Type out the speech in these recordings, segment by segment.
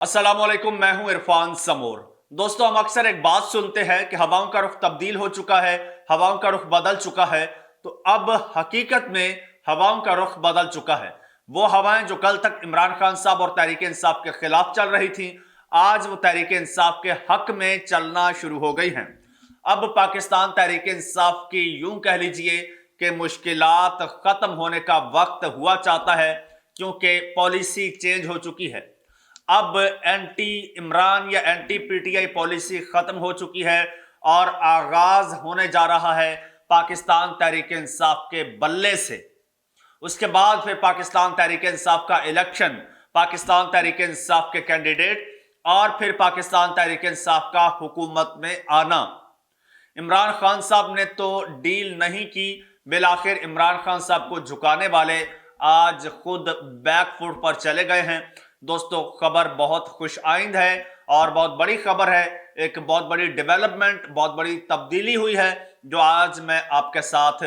अस्सलामुअलैकुम, मैं हूं इरफान समोर। दोस्तों, हम अक्सर एक बात सुनते हैं कि हवाओं का रुख तब्दील हो चुका है, हवाओं का रुख बदल चुका है। तो अब हकीकत में हवाओं का रुख बदल चुका है। वो हवाएं जो कल तक इमरान खान साहब और तहरीक इंसाफ के खिलाफ चल रही थी, आज वो तहरीक इंसाफ के हक में चलना शुरू हो गई हैं। अब पाकिस्तान तहरीक इंसाफ की यूं कह लीजिए कि मुश्किलात खत्म होने का वक्त हुआ चाहता है, क्योंकि पॉलिसी चेंज हो चुकी है। अब एंटी इमरान या एंटी पीटीआई पॉलिसी खत्म हो चुकी है और आगाज होने जा रहा है पाकिस्तान तहरीक इंसाफ के बल्ले से। उसके बाद फिर पाकिस्तान तहरीक इंसाफ का इलेक्शन, पाकिस्तान तहरीक इंसाफ के कैंडिडेट और फिर पाकिस्तान तहरीक इंसाफ का हुकूमत में आना। इमरान खान साहब ने तो डील नहीं की, बिलाखिर इमरान खान साहब को झुकाने वाले आज खुद बैक फुट पर चले गए हैं। दोस्तों, खबर बहुत खुश आइंद है और बहुत बड़ी खबर है। एक बहुत बड़ी डेवलपमेंट, बहुत बड़ी तब्दीली हुई है जो आज मैं आपके साथ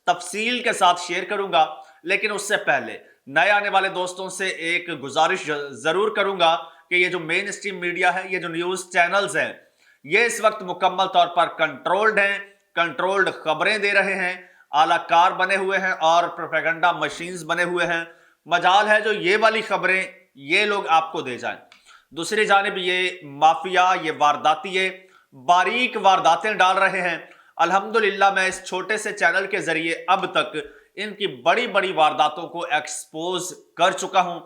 तफसील के साथ शेयर करूंगा। लेकिन उससे पहले नए आने वाले दोस्तों से एक गुजारिश जरूर करूंगा कि ये जो मेन स्ट्रीम मीडिया है, ये जो न्यूज चैनल्स हैं, ये इस वक्त मुकम्मल तौर पर कंट्रोल्ड हैं, कंट्रोल्ड खबरें दे रहे हैं, आलाकार बने हुए हैं और प्रोपेगेंडा मशीन्स बने हुए हैं। मजाल है जो ये वाली खबरें ये लोग आपको दे जाएं। दूसरी जानिब ये माफिया, ये वारदाती, बारीक वारदातें डाल रहे हैं। अल्हम्दुलिल्लाह मैं इस छोटे से चैनल के जरिए अब तक इनकी बड़ी बड़ी वारदातों को एक्सपोज कर चुका हूं।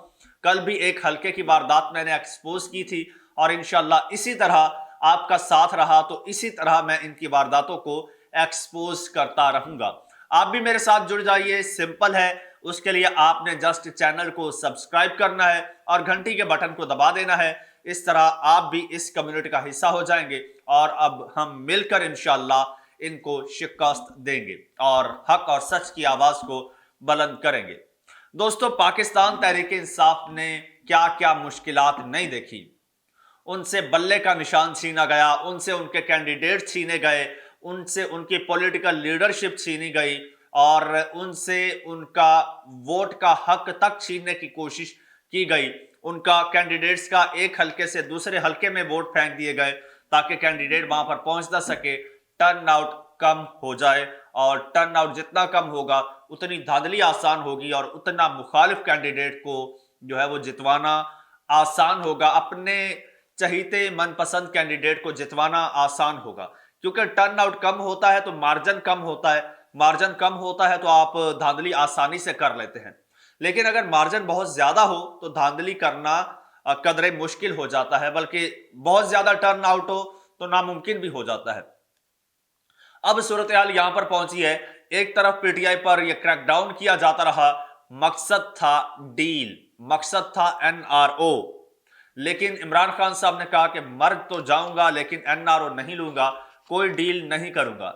कल भी एक हल्के की वारदात मैंने एक्सपोज की थी और इंशाल्लाह इसी तरह आपका साथ रहा तो इसी तरह मैं इनकी वारदातों को एक्सपोज करता रहूंगा। आप भी मेरे साथ जुड़ जाइए, सिंपल है। उसके लिए आपने जस्ट चैनल को सब्सक्राइब करना है और घंटी के बटन को दबा देना है। इस तरह आप भी इस कम्युनिटी का हिस्सा हो जाएंगे और अब हम मिलकर इंशाल्लाह इनको शिकस्त देंगे और हक और सच की आवाज को बुलंद करेंगे। दोस्तों, पाकिस्तान तहरीक इंसाफ ने क्या क्या मुश्किलात नहीं देखी। उनसे बल्ले का निशान छीना गया, उनसे उनके कैंडिडेट छीने गए, उनसे उनकी पॉलिटिकल लीडरशिप छीनी गई और उनसे उनका वोट का हक तक छीनने की कोशिश की गई। उनका कैंडिडेट्स का एक हलके से दूसरे हलके में वोट फेंक दिए गए ताकि कैंडिडेट वहां पर पहुंच ना सके, टर्न आउट कम हो जाए और टर्न आउट जितना कम होगा उतनी धांधली आसान होगी और उतना मुखालिफ कैंडिडेट को जो है वो जितवाना आसान होगा, अपने चहीते मनपसंद कैंडिडेट को जितवाना आसान होगा। क्योंकि टर्न आउट कम होता है तो मार्जिन कम होता है, मार्जिन कम होता है तो आप धांधली आसानी से कर लेते हैं। लेकिन अगर मार्जिन बहुत ज्यादा हो तो धांधली करना कदरे मुश्किल हो जाता है, बल्कि बहुत ज्यादा टर्न आउट हो तो नामुमकिन भी हो जाता है। अब सूरत हाल यहां पर पहुंची है, एक तरफ पीटीआई पर यह क्रैकडाउन किया जाता रहा, मकसद था डील, मकसद था एनआरओ। लेकिन इमरान खान साहब ने कहा कि मर तो जाऊंगा लेकिन एनआरओ नहीं लूंगा, कोई डील नहीं करूंगा।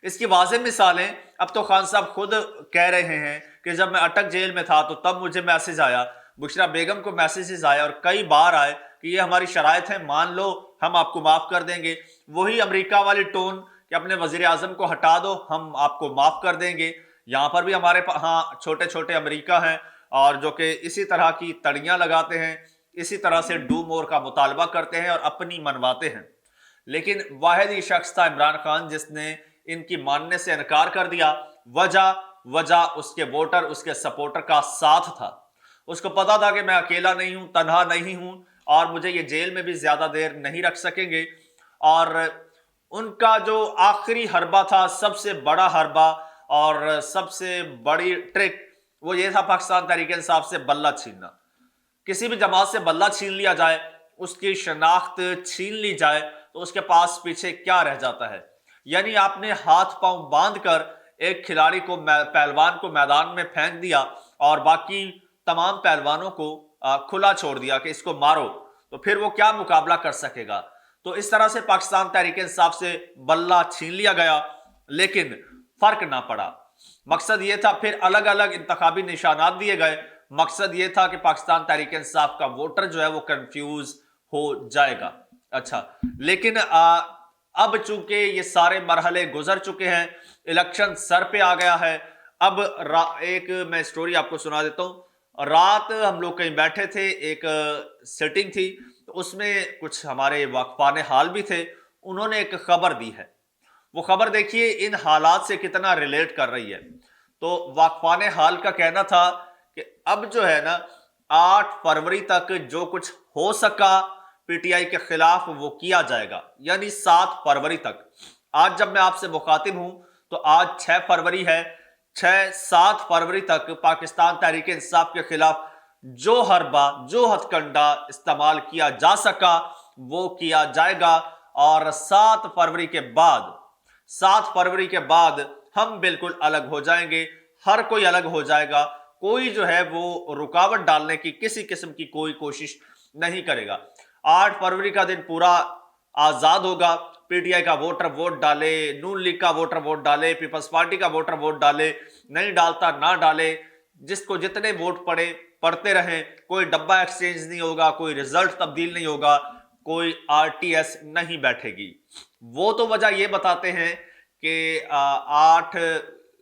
इसकी वाज़ेह मिसालें अब तो खान साहब खुद कह रहे हैं कि जब मैं अटक जेल में था तो तब मुझे मैसेज आया, बुशरा बेगम को मैसेजेस आए और कई बार आए कि ये हमारी शराइत है, मान लो हम आपको माफ कर देंगे। वही अमेरिका वाली टोन कि अपने वजीर आजम को हटा दो, हम आपको माफ कर देंगे। यहाँ पर भी हमारे हाँ छोटे छोटे अमेरिका हैं और जो कि इसी तरह की तड़ियाँ लगाते हैं, इसी तरह से डू मोर का मुतालबा करते हैं और अपनी मनवाते हैं। लेकिन वाहिद ही शख्स था इमरान खान जिसने इनकी मानने से इनकार कर दिया। वजह उसके वोटर, उसके सपोर्टर का साथ था। उसको पता था कि मैं अकेला नहीं हूं, तन्हा नहीं हूं और मुझे ये जेल में भी ज्यादा देर नहीं रख सकेंगे। और उनका जो आखिरी हरबा था, सबसे बड़ा हरबा और सबसे बड़ी ट्रिक, वो ये था पाकिस्तान तहरीक इंसाफ से बल्ला छीनना। किसी भी जमात से बल्ला छीन लिया जाए, उसकी शनाख्त छीन ली जाए तो उसके पास पीछे क्या रह जाता है। यानी आपने हाथ पांव बांध कर एक खिलाड़ी को, पहलवान को मैदान में फेंक दिया और बाकी तमाम पहलवानों को खुला छोड़ दिया कि इसको मारो, तो फिर वो क्या मुकाबला कर सकेगा। तो इस तरह से पाकिस्तान तहरीक इंसाफ से बल्ला छीन लिया गया, लेकिन फर्क ना पड़ा। मकसद ये था, फिर अलग अलग इंतखाबी निशानात दिए गए। मकसद ये था कि पाकिस्तान तहरीक इंसाफ का वोटर जो है वो कंफ्यूज हो जाएगा। अच्छा, लेकिन अब चूंकि ये सारे मरहले गुजर चुके हैं, इलेक्शन सर पे आ गया है। अब एक मैं स्टोरी आपको सुना देता हूं। रात हम लोग कहीं बैठे थे, एक सेटिंग थी, تو اس میں کچھ ہمارے واقفان حال بھی تھے، انہوں نے ایک خبر دی ہے، وہ خبر دیکھیے ان حالات سے کتنا ریلیٹ کر رہی ہے۔ تو واقفان حال کا کہنا تھا کہ اب جو ہے نا 8 فروری تک جو کچھ ہو سکا پی ٹی آئی کے خلاف وہ کیا جائے گا، یعنی 7 فروری تک۔ آج جب میں آپ سے مخاطب ہوں تو آج 6 فروری ہے، 7 فروری تک پاکستان تحریک انصاف کے خلاف جو حربہ جو ہتھ کنڈا استعمال کیا جا سکا وہ کیا جائے گا، اور 7 فروری کے بعد ہم بالکل الگ ہو جائیں گے، ہر کوئی الگ ہو جائے گا، کوئی جو ہے وہ رکاوٹ ڈالنے کی کسی قسم کی کوئی کوشش نہیں کرے گا۔ 8 فروری کا دن پورا آزاد ہوگا، پی ٹی آئی کا ووٹر ووٹ ڈالے، نون لیگ کا ووٹر ووٹ ڈالے، پیپلز پارٹی کا ووٹر ووٹ ڈالے، نہیں ڈالتا نہ ڈالے، جس کو جتنے ووٹ پڑے پڑھتے رہیں، کوئی ڈبہ ایکسچینج نہیں ہوگا، کوئی رزلٹ تبدیل نہیں ہوگا، کوئی آر ٹی ایس نہیں بیٹھے گی۔ وہ تو وجہ یہ بتاتے ہیں کہ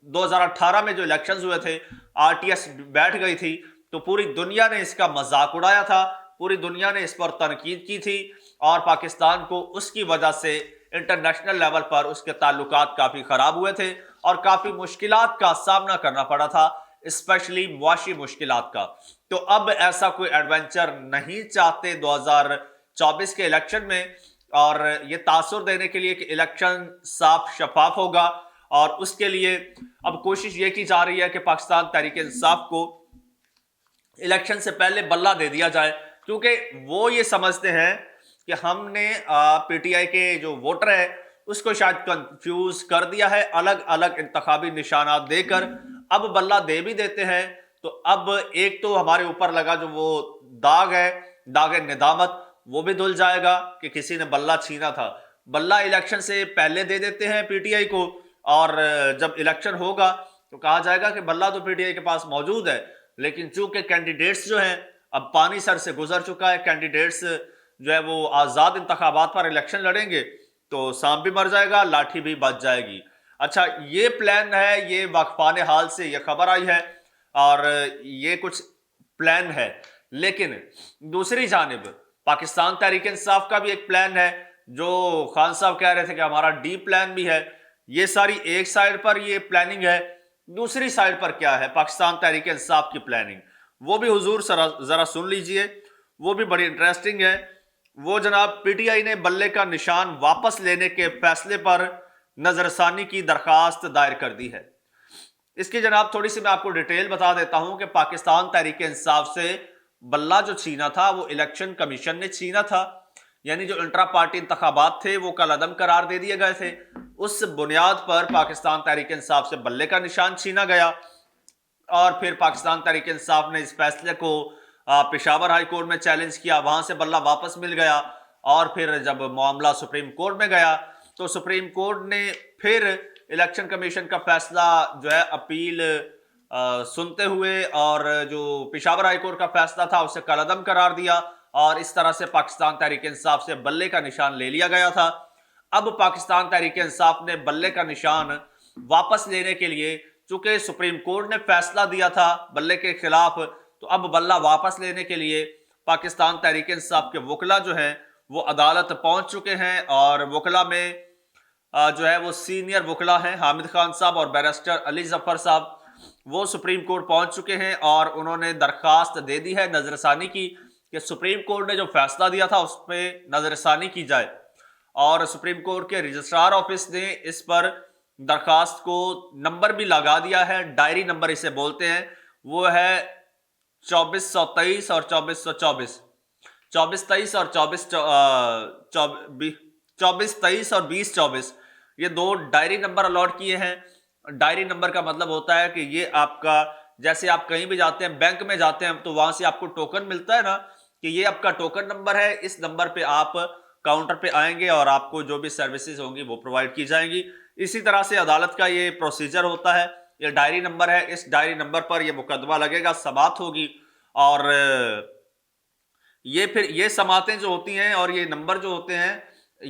2018 میں جو الیکشنز ہوئے تھے آر ٹی ایس بیٹھ گئی تھی، تو پوری دنیا نے اس کا مذاق اڑایا تھا، پوری دنیا نے اس پر تنقید کی تھی، اور پاکستان کو اس کی وجہ سے انٹرنیشنل لیول پر اس کے تعلقات کافی خراب ہوئے تھے اور کافی مشکلات کا سامنا کرنا پڑا تھا، اسپیشلی معاشی مشکلات کا۔ تو اب ایسا کوئی ایڈونچر نہیں چاہتے 2024 کے الیکشن میں، اور یہ تاثر دینے کے لیے کہ الیکشن صاف شفاف ہوگا، اور اس کے لیے اب کوشش یہ کی جا رہی ہے کہ پاکستان تحریک انصاف کو الیکشن سے پہلے بلہ دے دیا جائے، کیونکہ وہ یہ سمجھتے ہیں کہ ہم نے پی ٹی آئی کے جو ووٹر ہے اس کو شاید کنفیوز کر دیا ہے الگ الگ انتخابی نشانات دے کر۔ اب بلہ دے بھی دیتے ہیں تو اب ایک تو ہمارے اوپر لگا جو وہ داغ ہے، داغ ندامت، وہ بھی دھل جائے گا کہ کسی نے بلہ چھینا تھا۔ بلہ الیکشن سے پہلے دے دیتے ہیں پی ٹی آئی کو، اور جب الیکشن ہوگا تو کہا جائے گا کہ بلہ تو پی ٹی آئی کے پاس موجود ہے، لیکن چونکہ کینڈیڈیٹس جو ہیں اب پانی سر سے گزر چکا ہے، کینڈیڈیٹس جو ہے وہ آزاد انتخابات پر الیکشن لڑیں گے تو سانپ بھی مر جائے گا، لاٹھی بھی بچ جائے گی۔ اچھا، یہ پلان ہے، یہ واقفان حال سے یہ خبر آئی ہے اور یہ کچھ پلان ہے، لیکن دوسری جانب پاکستان تحریک انصاف کا بھی ایک پلان ہے، جو خان صاحب کہہ رہے تھے کہ ہمارا ڈی پلان بھی ہے۔ یہ ساری ایک سائیڈ پر یہ پلاننگ ہے، دوسری سائیڈ پر کیا ہے پاکستان تحریک انصاف کی پلاننگ، وہ بھی حضور ذرا سن لیجئے، وہ بھی بڑی انٹریسٹنگ ہے۔ وہ جناب پی ٹی آئی نے بلے کا نشان واپس لینے کے فیصلے پر نظر ثانی کی درخواست دائر کر دی ہے۔ اس کی جناب تھوڑی سی میں آپ کو ڈیٹیل بتا دیتا ہوں کہ پاکستان تحریک انصاف سے بلہ جو چھینا تھا وہ الیکشن کمیشن نے چھینا تھا، یعنی جو انٹرا پارٹی انتخابات تھے وہ کل عدم قرار دے دیے گئے تھے، اس بنیاد پر پاکستان تحریک انصاف سے بلے کا نشان چھینا گیا، اور پھر پاکستان تحریک انصاف نے اس فیصلے کو پشاور ہائی کورٹ میں چیلنج کیا، وہاں سے بلہ واپس مل گیا، اور پھر جب معاملہ سپریم کورٹ میں گیا تو سپریم کورٹ نے پھر الیکشن کمیشن کا فیصلہ جو ہے اپیل سنتے ہوئے، اور جو پشاور ہائی کورٹ کا فیصلہ تھا اسے کل عدم قرار دیا، اور اس طرح سے پاکستان تحریک انصاف سے بلے کا نشان لے لیا گیا تھا۔ اب پاکستان تحریک انصاف نے بلے کا نشان واپس لینے کے لیے، چونکہ سپریم کورٹ نے فیصلہ دیا تھا بلے کے خلاف، تو اب بلہ واپس لینے کے لیے پاکستان تحریک انصاف کے وکلا جو ہیں وہ عدالت پہنچ چکے ہیں، اور وکلا میں جو ہے وہ سینئر وکلا ہیں حامد خان صاحب اور بیرسٹر علی ظفر صاحب، وہ سپریم کورٹ پہنچ چکے ہیں، اور انہوں نے درخواست دے دی ہے نظر ثانی کی کہ سپریم کورٹ نے جو فیصلہ دیا تھا اس پہ نظر ثانی کی جائے، اور سپریم کورٹ کے رجسٹرار آفس نے اس پر درخواست کو نمبر بھی لگا دیا ہے، ڈائری نمبر اسے بولتے ہیں، وہ ہے 2423 اور 2424، 2423 اور 2423 اور 2024، یہ دو ڈائری نمبر الاٹ کیے ہیں۔ ڈائری نمبر کا مطلب ہوتا ہے کہ یہ آپ کا، جیسے آپ کہیں بھی جاتے ہیں، بینک میں جاتے ہیں تو وہاں سے آپ کو ٹوکن ملتا ہے نا، کہ یہ آپ کا ٹوکن نمبر ہے، اس نمبر پہ آپ کاؤنٹر پہ آئیں گے اور آپ کو جو بھی سروسز ہوں گی وہ پرووائڈ کی جائیں گی۔ اسی طرح سے عدالت کا یہ پروسیجر ہوتا ہے، یہ ڈائری نمبر ہے، اس ڈائری نمبر پر یہ مقدمہ لگے گا، سماعت ہوگی، اور یہ پھر یہ سماعتیں جو ہوتی ہیں اور یہ نمبر جو ہوتے ہیں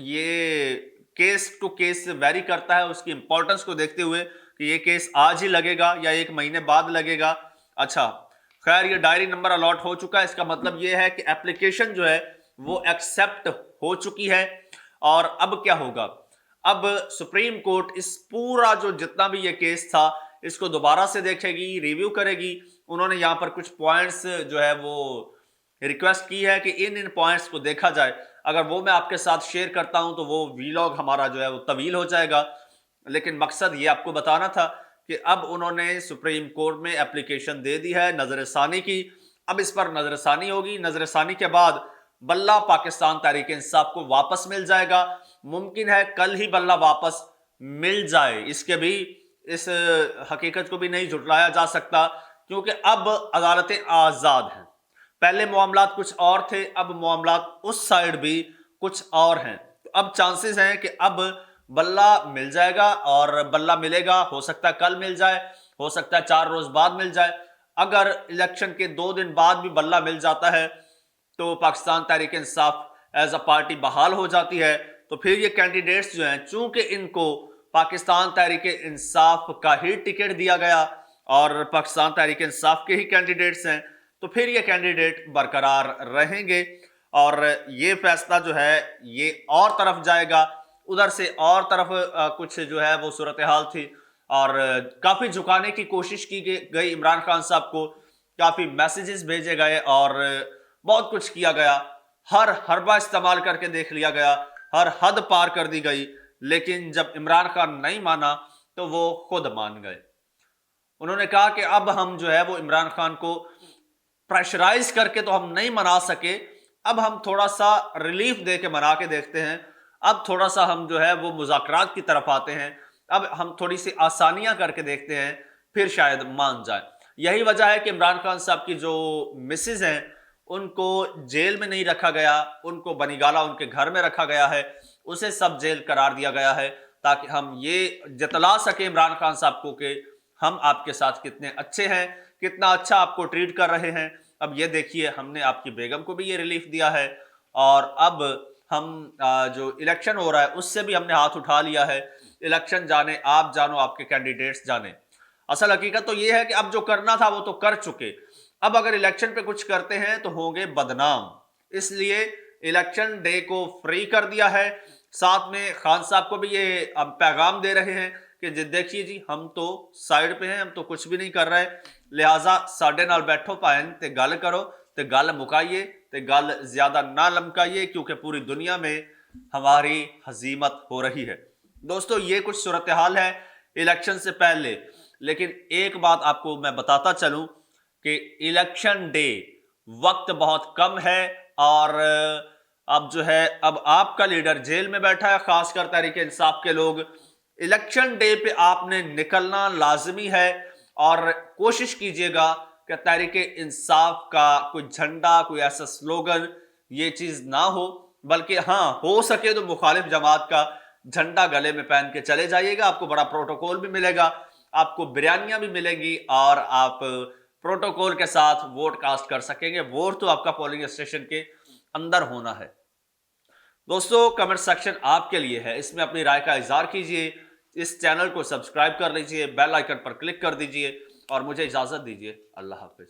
یہ کیس ٹو کیس ویری کرتا ہے، اس کی امپورٹنس کو دیکھتے ہوئے کہ یہ کیس آج ہی لگے گا یا 1 مہینے بعد لگے گا۔ اچھا خیر، یہ ڈائری نمبر الاٹ ہو چکا ہے، اس کا مطلب یہ ہے کہ اپلیکیشن جو ہے वो एक्सेप्ट हो चुकी है। और अब क्या होगा, अब सुप्रीम कोर्ट इस पूरा जो जितना भी ये केस था इसको दोबारा से देखेगी, रिव्यू करेगी। उन्होंने यहाँ पर कुछ पॉइंट्स जो है वो रिक्वेस्ट की है कि इन पॉइंट्स को देखा जाए। अगर वो मैं आपके साथ शेयर करता हूं तो वो वीलॉग हमारा जो है वो तवील हो जाएगा, लेकिन मकसद ये आपको बताना था कि अब उन्होंने सुप्रीम कोर्ट में एप्लीकेशन दे दी है नजरसानी की। अब इस पर नजरसानी होगी। नजरसानी के बाद बल्ला पाकिस्तान तहरीक इंसाफ को वापस मिल जाएगा। मुमकिन है कल ही बल्ला वापस मिल जाए, इसके भी इस हकीकत को भी नहीं झुटलाया जा सकता, क्योंकि अब अदालतें आजाद हैं। पहले मामलात कुछ और थे, अब मामलात उस साइड भी कुछ और हैं। तो अब चांसेस हैं कि अब बल्ला मिल जाएगा, और बल्ला मिलेगा, हो सकता है कल मिल जाए, हो सकता है 4 रोज बाद मिल जाए। अगर इलेक्शन के 2 दिन बाद भी बल्ला मिल जाता है तो Pakistan Tehreek Insaf as a party बहाल हो जाती है। तो फिर ये कैंडिडेट्स जो हैं, चूंकि इनको पाकिस्तान तहरीक इंसाफ का ही टिकट दिया गया और पाकिस्तान तहरीक इंसाफ के ही कैंडिडेट्स हैं, तो फिर ये कैंडिडेट बरकरार रहेंगे और ये फैसला जो है ये और तरफ जाएगा। उधर से और तरफ कुछ जो है वो सूरत हाल थी, और काफी झुकाने की कोशिश की गई इमरान खान साहब को, काफी मैसेजेस भेजे गए और बहुत कुछ किया गया, हर हरबा इस्तेमाल करके देख लिया गया, हर हद पार कर दी गई। लेकिन जब इमरान खान नहीं माना तो वो खुद मान गए। उन्होंने कहा कि अब हम जो है वो इमरान खान को प्रेशराइज करके तो हम नहीं मना सके, अब हम थोड़ा सा रिलीफ दे के मना के देखते हैं। अब थोड़ा सा हम जो है वो मुज़ाकरात की तरफ आते हैं, अब हम थोड़ी सी आसानियां करके देखते हैं, फिर शायद मान जाए। यही वजह है कि इमरान खान साहब की जो मिसेज हैं उनको जेल में नहीं रखा गया, उनको बनीगाला उनके घर में रखा गया है, उसे सब जेल करार दिया गया है, ताकि हम ये जतला सके इमरान खान साहब को कि हम आपके साथ कितने अच्छे हैं, कितना अच्छा आपको ट्रीट कर रहे हैं। अब ये देखिए, हमने आपकी बेगम को भी ये रिलीफ दिया है, और अब हम जो इलेक्शन हो रहा है उससे भी हमने हाथ उठा लिया है। इलेक्शन जाने आप जानो, आपके कैंडिडेट्स जाने। असल हकीकत तो ये है कि अब जो करना था वो तो कर चुके, अब अगर इलेक्शन पे कुछ करते हैं तो होंगे बदनाम, इसलिए इलेक्शन डे को फ्री कर दिया है। साथ में खान साहब को भी ये पैगाम दे रहे हैं कि देखिए जी, हम तो साइड पे हैं, हम तो कुछ भी नहीं कर रहे, लिहाजा साडे नाल बैठो भाएं ते गल करो, ते गल मुकाइए, ते गल ज्यादा ना लमकाइए, क्योंकि पूरी दुनिया में हमारी हजीमत हो रही है। दोस्तों, ये कुछ सूरत हाल है इलेक्शन से पहले। लेकिन एक बात आपको मैं बताता चलूं कि इलेक्शन डे वक्त बहुत कम है, और अब जो है अब आपका लीडर जेल में बैठा है, खासकर तहरीक इंसाफ के लोग। इलेक्शन डे पे आपने निकलना लाजमी है, और कोशिश कीजिएगा कि तहरीक इंसाफ का कोई झंडा, कोई ऐसा स्लोगन, ये चीज ना हो, बल्कि हाँ हो सके तो मुखालिफ जमात का झंडा गले में पहन के चले जाइएगा। आपको बड़ा प्रोटोकॉल भी मिलेगा, आपको बिरयानियां भी मिलेंगी, और आप प्रोटोकॉल के साथ वोट कास्ट कर सकेंगे। वोट तो आपका पोलिंग स्टेशन के अंदर होना है। दोस्तों, कमेंट सेक्शन आपके लिए है, इसमें अपनी राय का इजहार कीजिए। इस चैनल को सब्सक्राइब कर लीजिए, बेल आइकन पर क्लिक कर दीजिए, और मुझे इजाजत दीजिए। अल्लाह हाफिज।